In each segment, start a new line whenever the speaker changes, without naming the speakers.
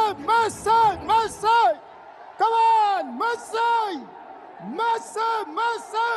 Messi, Messi! Come on, Messi! Messi, Messi!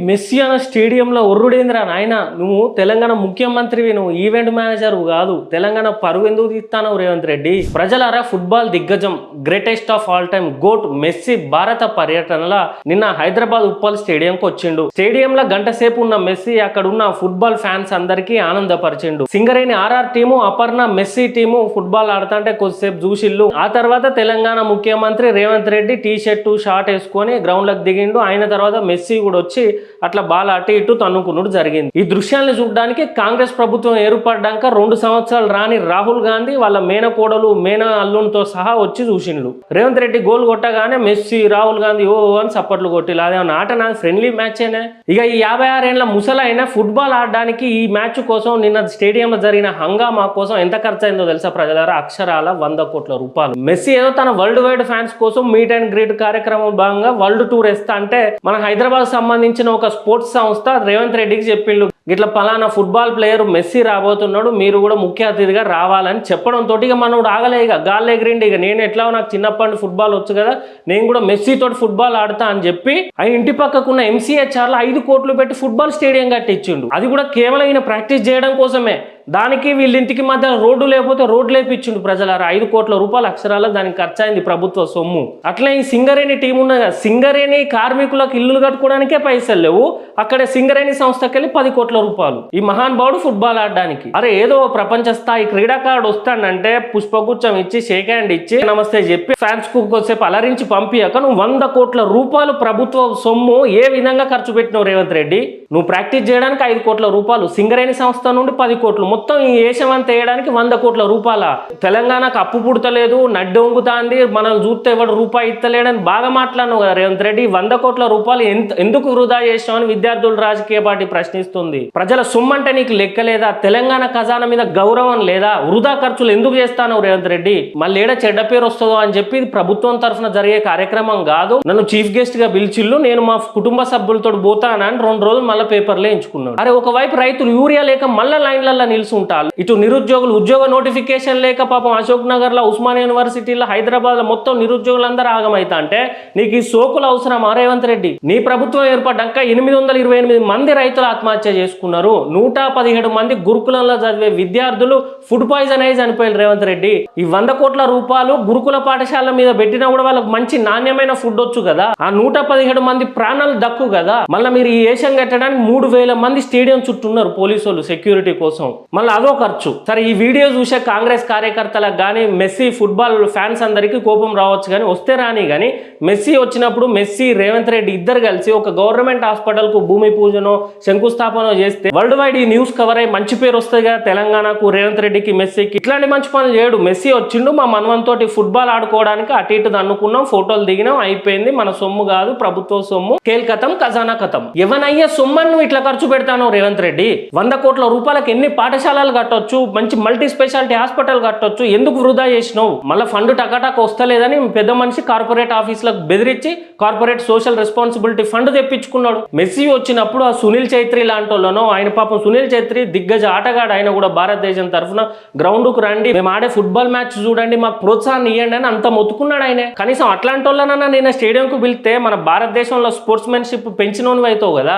Messi అన్న స్టేడియంలో ఒర్రుడేంద్రా నాయన, నువ్వు తెలంగాణ ముఖ్యమంత్రివి, నువ్వు ఈవెంట్ మేనేజర్ కాదు. తెలంగాణ పరువు ఎందుకు తీస్తాను రేవంత్ రెడ్డి? ప్రజలారా, ఫుట్బాల్ దిగ్గజం, greatest of all time GOAT Messi భారత పర్యటనలో నిన్న హైదరాబాద్ ఉప్పల్ స్టేడియంకి వచ్చిండు. స్టేడియంలో గంట సేపు ఉన్న మెస్సీ అక్కడ ఉన్న ఫుట్బాల్ ఫ్యాన్స్ అందరికీ ఆనందపరిచిండు. Singareni RR team, Aparna Messi team football ఆడుతుంటే కొద్దిసేపు చూసిళ్ళు. ఆ తర్వాత తెలంగాణ ముఖ్యమంత్రి Revanth Reddy T shirt short వేసుకొని గ్రౌండ్ లకు దిగిండు. ఆయన తర్వాత మెస్సీ కూడా వచ్చి అట్లా బాల్ అటు ఇటు తన్నుకున్నట్టు జరిగింది. ఈ దృశ్యాన్ని చూడడానికి కాంగ్రెస్ ప్రభుత్వం ఏర్పడ్డాక 2 సంవత్సరాలు రాని రాహుల్ గాంధీ వాళ్ళ మేనకోడలు మేన అల్లునితో సహా వచ్చి చూసిండ్రు. రేవంత్ రెడ్డి గోల్ కొట్టగానే మెస్సీ, రాహుల్ గాంధీ ఓ అని సప్పట్లు కొట్టిల్లు. అదేమన్నా ఆట నా ఫ్రెండ్లీ మ్యాచేనే. ఇక ఈ 56 ఏళ్ల ముసలైన ఫుట్బాల్ ఆడడానికి ఈ మ్యాచ్ కోసం నిన్న స్టేడియంలో జరిగిన హంగామా కోసం ఎంత ఖర్చు అయిందో తెలుసా ప్రజలారా? అక్షరాల 100 కోట్ల రూపాయలు. మెస్సీ ఏదో తన వరల్డ్ వైడ్ ఫ్యాన్స్ కోసం మీట్ అండ్ గ్రీట్ కార్యక్రమం భాగంగా వరల్డ్ టూర్ వేస్తా అంటే మన హైదరాబాద్ సంబంధించిన ఒక స్పోర్ట్స్ సంస్థ రేవంత్ రెడ్డికి చెప్పిండు, ఇట్లా పలానా ఫుట్బాల్ ప్లేయర్ మెస్సీ రాబోతున్నాడు, మీరు కూడా ముఖ్య అతిథిగా రావాలని చెప్పడంతో ఇక మనోడు ఆగలే, ఇక గాల్లో ఎగిరిండి. ఇక నేను ఎట్లా నాకు చిన్నప్పటి ఫుట్బాల్ వచ్చు కదా, నేను కూడా మెస్సీ తోటి ఫుట్బాల్ ఆడతా అని చెప్పి ఆ ఇంటి పక్కకున్న MCHR 5 కోట్లు పెట్టి ఫుట్బాల్ స్టేడియం కట్టించిండు. అది కూడా కేవలం ఈయన ప్రాక్టీస్ చేయడం కోసమే. దానికి వీళ్ళింటికి మధ్య రోడ్డు లేకపోతే రోడ్డు లేపించిండు. ప్రజలారా, 5 కోట్ల రూపాయలు అక్షరాల దానికి ఖర్చయింది ప్రభుత్వ సొమ్ము. అట్లా ఈ సింగరేణి టీం ఉన్నది కదా, సింగరేణి కార్మికులకు ఇల్లులు కట్టుకోవడానికే పైసలు లేవు, అక్కడ సింగరేణి సంస్థకి వెళ్ళి 10 కోట్ల రూపాయలు ఈ మహాన్ బావుడు ఫుట్బాల్ ఆడడానికి. అరే ఏదో ప్రపంచ స్థాయి క్రీడాకారుడు వస్తాడంటే పుష్పగుచ్చం ఇచ్చి షేక్ హ్యాండ్ ఇచ్చి నమస్తే చెప్పి ఫ్యాన్స్ కు కొద్దిసేపు అలరించి పంపియాక నువ్వు 100 కోట్ల రూపాయలు ప్రభుత్వ సొమ్ము ఏ విధంగా ఖర్చు పెట్టినావు రేవంత్ రెడ్డి? నువ్వు ప్రాక్టీస్ చేయడానికి 5 కోట్ల రూపాయలు, సింగరేణి సంస్థ నుండి 10 కోట్లు, మొత్తం ఈ దేశం అంతా వేయడానికి 100 కోట్ల రూపాయల. తెలంగాణకు అప్పు పుడతలేదు, నడ్డొంగుతాంది, మనం చూస్తే ఎవడు రూపాయి ఇస్తలేడని బాగా మాట్లాడినావు కదా రేవంత్ రెడ్డి. 100 కోట్ల రూపాయలు ఎందుకు వృధా చేసామని విద్యార్థులు రాజకీయ పార్టీ ప్రశ్నిస్తుంది. ప్రజల సొమ్మంటే నీకు లెక్కలేదా? తెలంగాణ ఖజానా మీద గౌరవం లేదా? వృధా ఖర్చులు ఎందుకు చేస్తాను రేవంత్ రెడ్డి? మళ్ళీ ఏడ చెడ్డ పేరు వస్తుందో అని చెప్పి ప్రభుత్వం తరఫున జరిగే కార్యక్రమం కాదు. నన్ను చీఫ్ గెస్ట్ గా పిలిచిళ్ళు, నేను మా కుటుంబ సభ్యులతో పోతానని 2 రోజులు మళ్ళీ పేపర్లే ఎంచుకున్నాడు. అరే ఒకవైపు రైతులు యూరియా లేక మళ్ళా లైన్లలో నిలుచుంటారు, ఇటు నిరుద్యోగులు ఉద్యోగ నోటిఫికేషన్ లేక పాపం అశోక్ నగర్ లో, ఉస్మానియా యూనివర్సిటీలో, హైదరాబాద్ లో మొత్తం నిరుద్యోగులందరూ ఆగమైతా అంటే నీకు ఈ సోకులు అవసరమా రేవంత్ రెడ్డి? నీ ప్రభుత్వం ఏర్పడ్డాక 828 మంది రైతులు ఆత్మహత్య చేసుకున్నారు. 117 మంది గురుకులంలో చదివే విద్యార్థులు ఫుడ్ పాయిజన్ అయి చనిపోయారు రేవంత్ రెడ్డి. ఈ 100 కోట్ల రూపాయలు గురుకుల పాఠశాల మీద పెట్టినా కూడా వాళ్ళకి మంచి నాణ్యమైన ఫుడ్ వచ్చు కదా, ఆ 117 మంది ప్రాణాలు దక్కు కదా. మళ్ళీ మీరు ఈ ఏషం కట్టడానికి 3000 మంది స్టేడియం చుట్టూ ఉన్నారు పోలీసులు సెక్యూరిటీ కోసం, మళ్ళీ అదో ఖర్చు. సరే ఈ వీడియో చూసే కాంగ్రెస్ కార్యకర్తలకు కానీ మెస్సీ ఫుట్బాల్ ఫ్యాన్స్ అందరికీ కోపం రావచ్చు, కానీ వస్తే రాని. కానీ మెస్సీ వచ్చినప్పుడు మెస్సీ రేవంత్ రెడ్డి ఇద్దరు కలిసి ఒక గవర్నమెంట్ హాస్పిటల్ కు భూమి పూజనో శంకుస్థాపన చేస్తే వరల్డ్ వైడ్ ఈ న్యూస్ కవర్ అయ్యి మంచి పేరు వస్తుంది కదా తెలంగాణకు, రేవంత్ రెడ్డికి, మెస్సీకి. ఇట్లాంటి మంచి పనులు చేయడు. మెస్సీ వచ్చిండు, మా మనవంతోటి ఫుట్బాల్ ఆడుకోవడానికి అటు ఇటు అనుకున్నాం, ఫోటోలు దిగినాం, అయిపోయింది. మన సొమ్ము కాదు, ప్రభుత్వ సొమ్ము, కేల్ కథం ఖజానా కథం. ఎవనయ్యే సొమ్మని నువ్వు ఇట్లా ఖర్చు పెడతాను రేవంత్ రెడ్డి? 100 కోట్ల రూపాయలకు ఎన్ని పాఠశాలలు కట్టొచ్చు, మంచి మల్టీ స్పెషాలిటీ హాస్పిటల్ కట్టొచ్చు, ఎందుకు వృధా చేసినావు? మళ్ళీ ఫండ్ టకాటాకు వస్తలేదని పెద్ద మనిషి కార్పొరేట్ ఆఫీసులకు బెదిరించి కార్పొరేట్ సోషల్ రెస్పాన్సిబిలిటీ ఫండ్ తెప్పించుకున్నాడు. మెస్సీ వచ్చినప్పుడు ఆ సునీల్ ఛైత్రి లాంటి వాళ్ళనో, ఆయన పాపం సునీల్ ఛైత్రి దిగ్గజ ఆటగాడు, ఆయన కూడా భారతదేశం తరఫున గ్రౌండ్కు రండి, మేము ఆడే ఫుట్బాల్ మ్యాచ్ చూడండి, మాకు ప్రోత్సాహాన్ని ఇవ్వండి అని అంత మొత్తుకున్నాడు ఆయన. కనీసం అట్లాంటి వాళ్ళనన్నా నేను స్టేడియంకు పిలిస్తే మన భారతదేశంలో స్పోర్ట్స్మెన్షిప్ పెంచినోని అవుతావు కదా.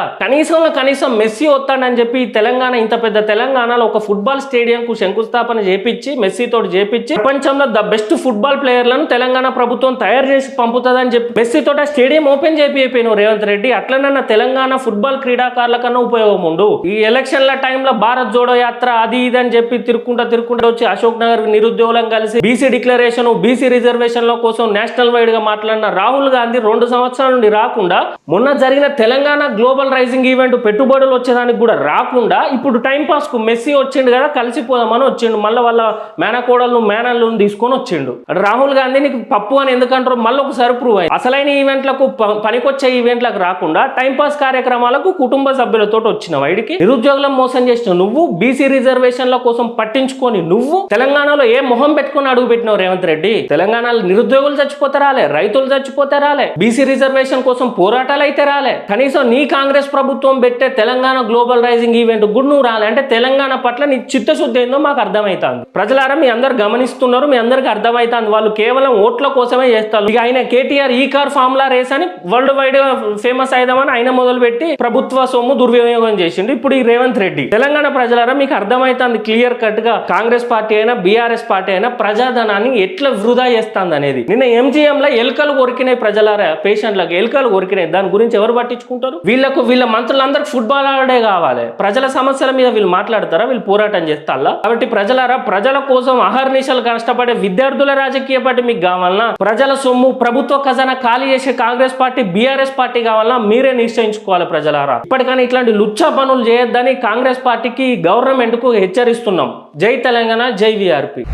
కనీసం మెస్సీ వస్తాడని చెప్పి తెలంగాణ, ఇంత పెద్ద తెలంగాణలో ఒక ఫుట్బాల్ స్టేడియం కు శంకుస్థాపన చేపించి మెస్సీ తోటి చేపించి ప్రపంచంలో ద బెస్ట్ ఫుట్బాల్ ప్లేయర్లను తెలంగాణ ప్రభుత్వం తయారు చేసి పంపుతుందని చెప్పి మెస్సీ తోట స్టేడియం ఓపెన్ చేపిపోయినావు రేవంత్ రెడ్డి. అట్లనన్నా తెలంగాణ ఫుట్బాల్ క్రీడాకారుల కన్నా ఉపయోగం ఉండు. ఈ ఎలక్షన్ల టైంలో భారత్ జోడో యాత్ర అది ఇది అని చెప్పి తిరుక్కుంటా వచ్చి అశోక్ నగర్ నిరుద్యోగులను కలిసి బీసీ డిక్లరేషన్, బీసీ రిజర్వేషన్ల కోసం నేషనల్ వైడ్ గా మాట్లాడిన రాహుల్ గాంధీ 2 సంవత్సరాల నుండి రాకుండా, మొన్న జరిగిన తెలంగాణ గ్లోబల్ రైజింగ్ ఈవెంట్ పెట్టుబడులు వచ్చేదానికి కూడా రాకుండా, ఇప్పుడు టైం పాస్ కు మెస్సీ వచ్చిండు కదా కలిసిపోదామని వచ్చిండు. మళ్ళీ వాళ్ళ మేనకోడలను మేనల్ని తీసుకొని వచ్చిండు. రాహుల్ గాంధీ నీకు పప్పు అని ఎందుకంటారు మళ్ళీ ఒకసారి ప్రూవ్ అయ్యి. అసలైన ఈవెంట్లకు, పనికొచ్చే ఈవెంట్లకు రాకుండా టైం పాస్ కార్యక్రమాలకు కుటుంబ సభ్యులతో వచ్చిన వైడికి నిరుద్యోగులను మోసం చేసిన నువ్వు, బీసీ రిజర్వేషన్ల కోసం పట్టించుకొని నువ్వు తెలంగాణలో ఏ మొహం పెట్టుకొని అడుగు పెట్టినావు రేవంత్ రెడ్డి? తెలంగాణలో నిరుద్యోగులు చచ్చిపోతే రాలే, రైతులు చచ్చిపోతే రాలే, బీసీ రిజర్వేషన్ కోసం పోరాటాలు అయితే రాలే. కనీసం నీ కాంగ్రెస్ ప్రభుత్వం ప్రభుత్వం పెట్టే తెలంగాణ గ్లోబల్ రైజింగ్ ఈవెంట్ కూడా నువ్వు రాలే అంటే తెలంగాణ పట్ల నీ చిత్తశుద్ధి ఏందో మాకు అర్థమవుతుంది. ప్రజలారా మీ అందరు గమనిస్తున్నారు, మీ అందరికి అర్థమవుతుంది. వాళ్ళు కేవలం ఓట్ల కోసమే చేస్తారు. ఇక ఆయన కేటీఆర్ ఈ కార్ ఫార్ములా రేస్ అని వరల్డ్ వైడ్ ఫేమస్ అయిదామని ఆయన మొదలుపెట్టి ప్రభుత్వ సొమ్ము దుర్వినియోగం చేసిండు. ఇప్పుడు ఈ రేవంత్ రెడ్డి. తెలంగాణ ప్రజలారా మీకు అర్థమవుతుంది క్లియర్ కట్ గా కాంగ్రెస్ పార్టీ అయినా బీఆర్ఎస్ పార్టీ అయినా ప్రజాధనాన్ని ఎట్లా వృధా చేస్తుంది అనేది. నిన్న ఎంజీఎం లో ఎలుకలు కొరికినాయి ప్రజలారా, పేషెంట్లకు ఎలుకలు కొరికినాయి. దాని గురించి ఎవరు పట్టించుకుంటారు? వీళ్ళ మంత్రులందరూ ఫుట్బాల్ ఆడే కావాలి. ప్రజల సమస్యల మీద వీళ్ళు మాట్లాడతారా? వీళ్ళు పోరాటం చేస్తారా? కాబట్టి ప్రజలారా, ప్రజల కోసం అహర్నిశలు కష్టపడే విద్యార్థుల రాజకీయ పార్టీ మీకు కావాలన్నా, ప్రజల సొమ్ము ప్రభుత్వ ఖజానా ఖాళీ చేసే కాంగ్రెస్ పార్టీ బీఆర్ఎస్ పార్టీ కావాలన్నా మీరే నిశ్చయించుకోవాలి ప్రజలారా. ఇప్పటికైనా ఇట్లాంటి లుచ్చా పనులు చేయొద్దని కాంగ్రెస్ పార్టీకి గవర్నమెంట్ కు హెచ్చరిస్తున్నాం. జై తెలంగాణ, జై వీఆర్పీ.